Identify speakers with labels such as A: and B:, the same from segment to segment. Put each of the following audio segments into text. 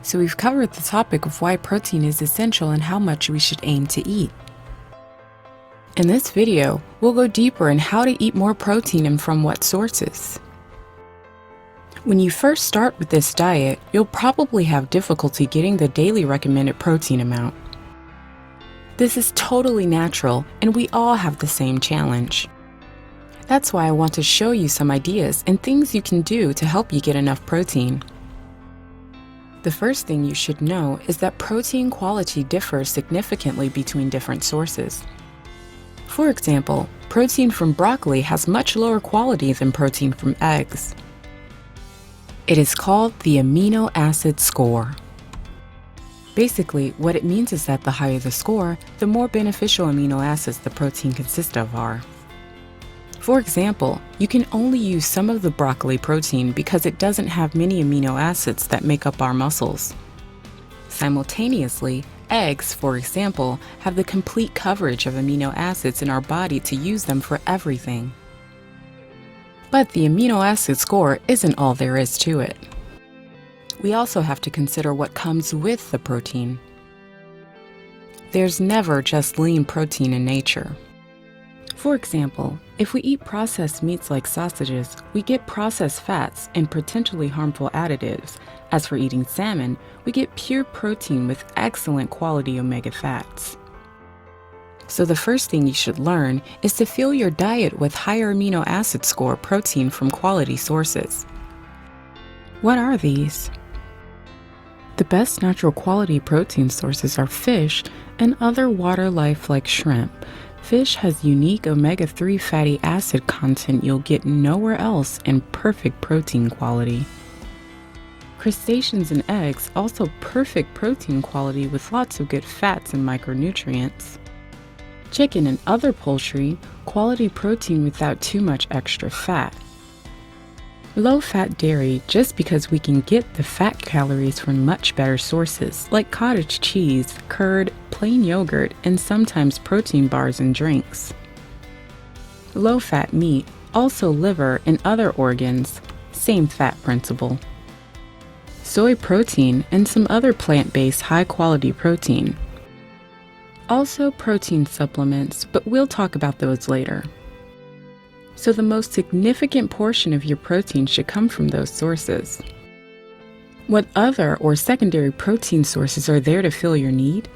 A: So we've covered the topic of why protein is essential and how much we should aim to eat. In this video, we'll go deeper in how to eat more protein and from what sources. When you first start with this diet, you'll probably have difficulty getting the daily recommended protein amount. This is totally natural, and we all have the same challenge. That's why I want to show you some ideas and things you can do to help you get enough protein. The first thing you should know is that protein quality differs significantly between different sources. For example, protein from broccoli has much lower quality than protein from eggs. It is called the amino acid score. Basically, what it means is that the higher the score, the more beneficial amino acids the protein consists of are. For example, you can only use some of the broccoli protein because it doesn't have many amino acids that make up our muscles. Simultaneously, eggs, for example, have the complete coverage of amino acids in our body to use them for everything. But the amino acid score isn't all there is to it. We also have to consider what comes with the protein. There's never just lean protein in nature. For example, if we eat processed meats like sausages, we get processed fats and potentially harmful additives. As for eating salmon, we get pure protein with excellent quality omega fats. So the first thing you should learn is to fill your diet with higher amino acid score protein from quality sources. What are these? The best natural quality protein sources are fish and other water life like shrimp. Fish has unique omega-3 fatty acid content you'll get nowhere else and perfect protein quality. Crustaceans and eggs also perfect protein quality with lots of good fats and micronutrients. Chicken and other poultry, quality protein without too much extra fat. Low-fat dairy just because we can get the fat calories from much better sources like cottage cheese, curd, plain yogurt, and sometimes protein bars and drinks. Low-fat meat, also liver and other organs, same fat principle. Soy protein and some other plant-based high-quality protein. Also protein supplements, but we'll talk about those later. So the most significant portion of your protein should come from those sources. What other or secondary protein sources are there to fill your need?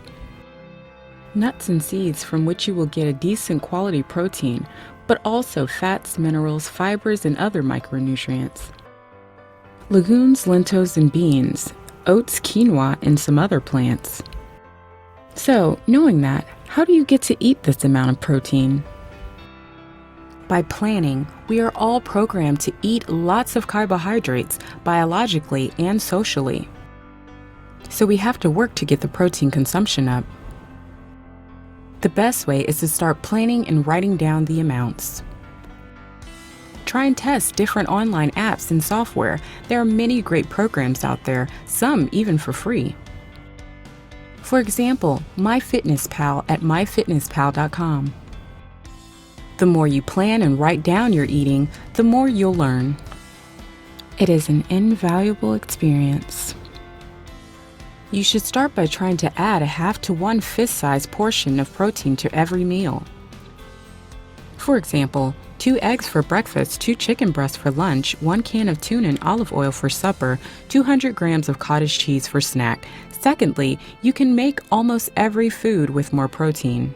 A: Nuts and seeds from which you will get a decent quality protein, but also fats, minerals, fibers, and other micronutrients. Legumes, lentils, and beans, oats, quinoa, and some other plants. So, knowing that, how do you get to eat this amount of protein? By planning, we are all programmed to eat lots of carbohydrates biologically and socially. So we have to work to get the protein consumption up. The best way is to start planning and writing down the amounts. Try and test different online apps and software. There are many great programs out there, some even for free. For example, MyFitnessPal at myfitnesspal.com. The more you plan and write down your eating, the more you'll learn. It is an invaluable experience. You should start by trying to add a half to 1/5 size portion of protein to every meal. For example, 2 eggs for breakfast, 2 chicken breasts for lunch, 1 can of tuna and olive oil for supper, 200 grams of cottage cheese for snack. Secondly, you can make almost every food with more protein.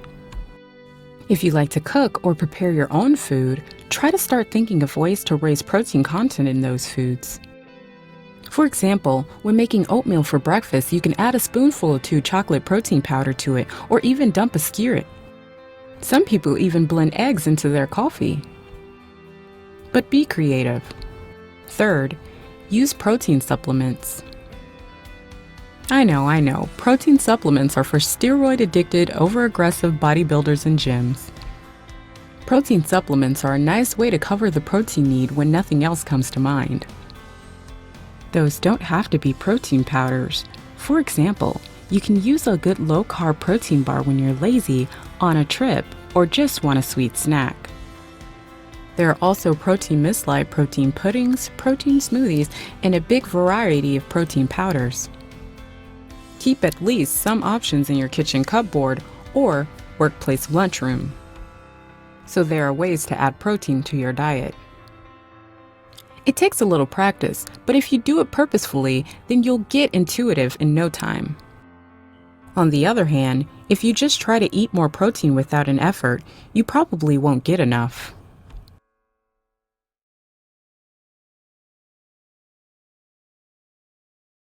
A: If you like to cook or prepare your own food, try to start thinking of ways to raise protein content in those foods. For example, when making oatmeal for breakfast, you can add a spoonful or 2 chocolate protein powder to it, or even dump a skillet. Some people even blend eggs into their coffee. But be creative. Third, use protein supplements. I know, protein supplements are for steroid-addicted, over-aggressive bodybuilders and gyms. Protein supplements are a nice way to cover the protein need when nothing else comes to mind. Those don't have to be protein powders. For example, you can use a good low-carb protein bar when you're lazy, on a trip, or just want a sweet snack. There are also protein muesli, protein puddings, protein smoothies, and a big variety of protein powders. Keep at least some options in your kitchen cupboard or workplace lunchroom. So there are ways to add protein to your diet. It takes a little practice, but if you do it purposefully, then you'll get intuitive in no time. On the other hand, if you just try to eat more protein without an effort, you probably won't get enough.